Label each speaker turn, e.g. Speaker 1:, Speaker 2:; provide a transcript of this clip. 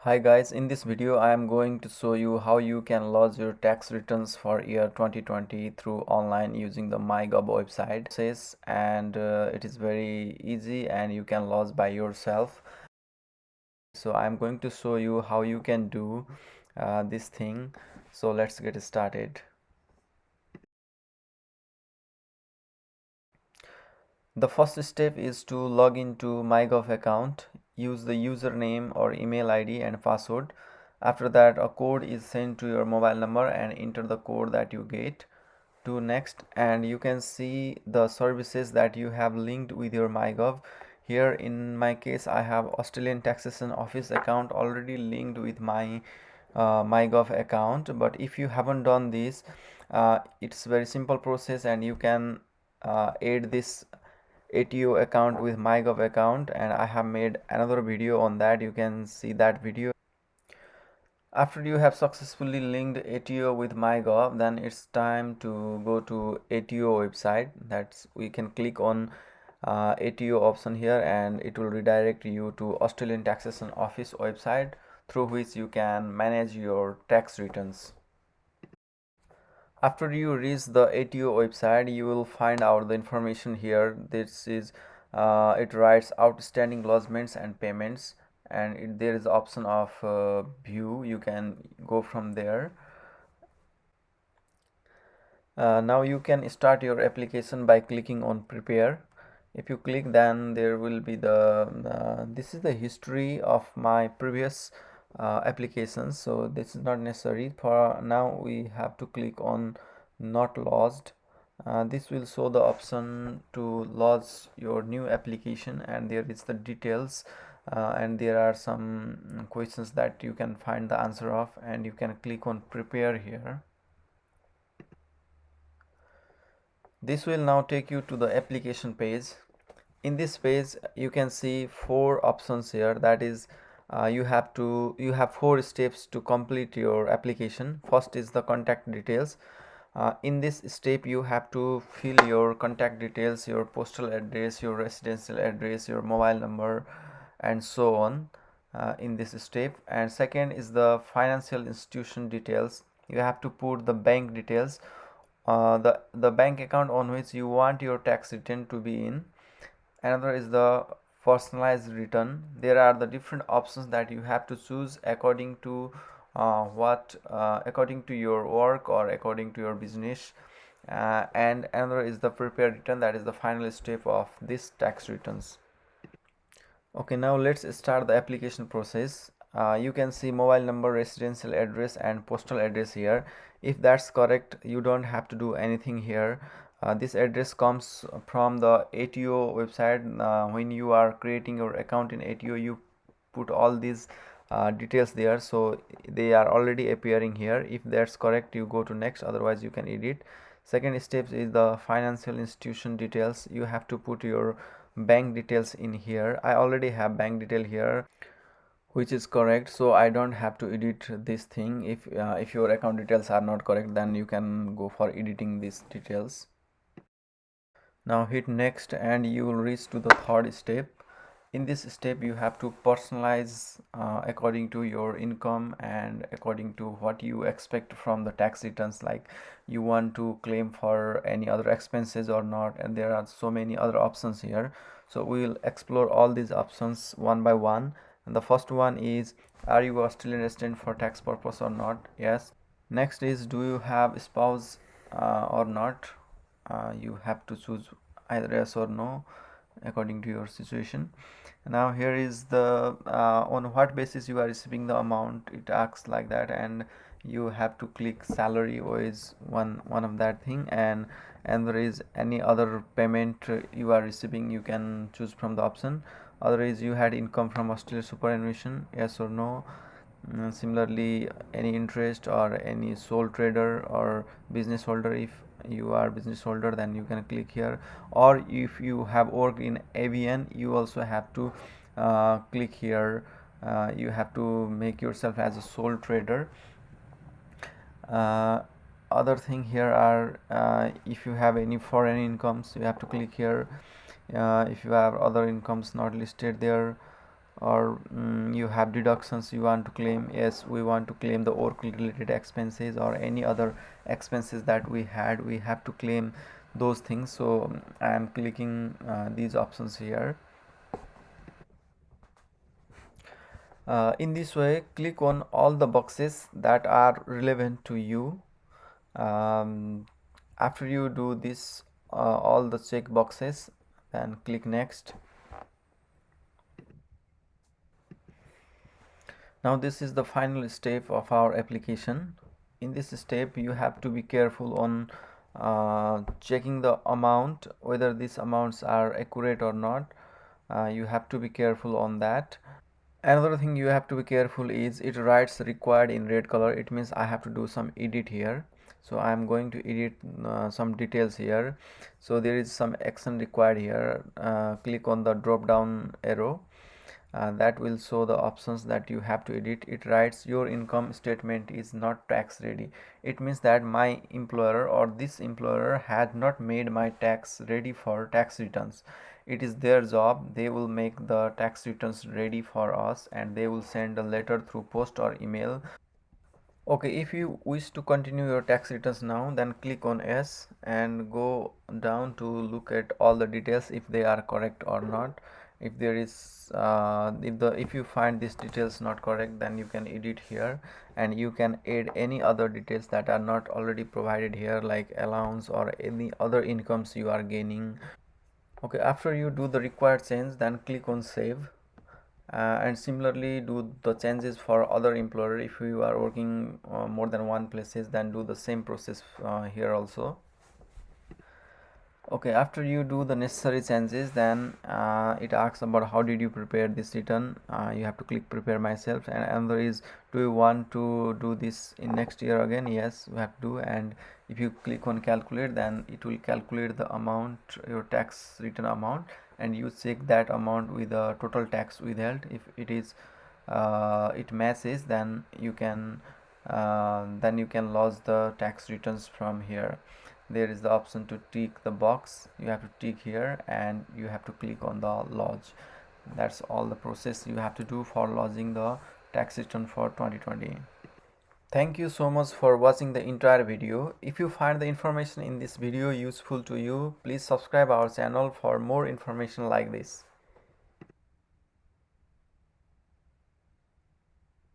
Speaker 1: Hi guys, in this video I am going to show you how you can lodge your tax returns for year 2020 through online using the MyGov website. It is very easy and you can lodge by yourself. So I am going to show you how you can do this thing. So let's get started. The first step is to log into MyGov account. Use the username or email ID and password. After that, a code is sent to your mobile number and enter the code that you get. To next, and you can see the services that you have linked with your MyGov. Here in my case, I have Australian Taxation Office account already linked with my MyGov account. But if you haven't done this, it's very simple process, and you can add this ATO account with MyGov account, and I have made another video on that. You can see that video. After you have successfully linked ATO with MyGov, then it's time to go to ATO website. That's we can click on ATO option here, and it will redirect you to Australian Taxation Office website, through which you can manage your tax returns. After you reach the ATO website, you will find out the information here. This is it writes outstanding lodgements and payments, and there is option of view. You can go from there. Now you can start your application by clicking on prepare. If you click, then there will be this is the history of my previous applications, so this is not necessary. For now we have to click on not lodged. This will show the option to lodge your new application, and there is the details, and there are some questions that you can find the answer of, and you can click on prepare here. This will now take you to the application page. In this page you can see four options here. That is, you have four steps to complete your application. First is the contact details. In this step you have to fill your contact details, your postal address, your residential address, your mobile number, and so on, in this step. And second is the financial institution details. You have to put the bank details, the bank account on which you want your tax return to be in. Another is the personalized return. There are the different options that you have to choose according to according to your work or according to your business. And another is the prepared return. That is the final step of this tax returns. Okay, now let's start the application process. You can see mobile number, residential address, and postal address here. If that's correct, you don't have to do anything here. This address comes from the ATO website. When you are creating your account in ATO, you put all these details there, so they are already appearing here. If that's correct, you go to next, otherwise you can edit. Second step is the financial institution details. You have to put your bank details in here. I already have bank detail here, which is correct, so I don't have to edit this thing. If your account details are not correct, then you can go for editing these details. Now hit next, and you will reach to the third step. In this step you have to personalize according to your income and according to what you expect from the tax returns, like you want to claim for any other expenses or not, and there are so many other options here. So we will explore all these options one by one. And the first one is, are you Australian resident for tax purpose or not? Yes. Next is, do you have spouse or not? You have to choose either yes or no according to your situation. Now here is the on what basis you are receiving the amount. It asks like that, and you have to click salary, or is one of that thing. And there is any other payment you are receiving, you can choose from the option. Other is, you had income from Australia superannuation, yes or no. Similarly, any interest or any sole trader or business holder. If you are business holder, then you can click here. Or if you have worked in avian, you also have to click here. You have to make yourself as a sole trader. uh, Other thing here are, if you have any foreign incomes, you have to click here. If you have other incomes not listed there, or you have deductions you want to claim. Yes, we want to claim the Oracle related expenses or any other expenses that we had, we have to claim those things. So I am clicking these options here. In this way, click on all the boxes that are relevant to you. After you do this, all the check boxes, then click next. Now this is the final step of our application. In this step you have to be careful on checking the amount, whether these amounts are accurate or not. You have to be careful on that. Another thing you have to be careful is it writes required in red color. It means I have to do some edit here. So I am going to edit some details here. So there is some action required here. Click on the drop down arrow. That will show the options that you have to edit. It writes your income statement is not tax ready. It means that my employer or this employer had not made my tax ready for tax returns. It is their job. They will make the tax returns ready for us and they will send a letter through post or email. Okay, if you wish to continue your tax returns now, then click on yes and go down to look at all the details if they are correct or not. If there is if you find these details not correct, then you can edit here and you can add any other details that are not already provided here, like allowance or any other incomes you are gaining. Okay, after you do the required change, then click on save. And similarly do the changes for other employer. If you are working more than one places, then do the same process here also. Okay, after you do the necessary changes, then it asks about how did you prepare this return. You have to click prepare myself, and another is do you want to do this in next year again. Yes, you have to do. And if you click on calculate, then it will calculate the amount, your tax return amount, and you check that amount with the total tax withheld. If it is it matches, then you can lodge the tax returns from here. There is the option to tick the box. You have to tick here and you have to click on the lodge. That's all the process you have to do for lodging the tax return for 2020. Thank you so much for watching the entire video. If you find the information in this video useful to you, please subscribe our channel for more information like this.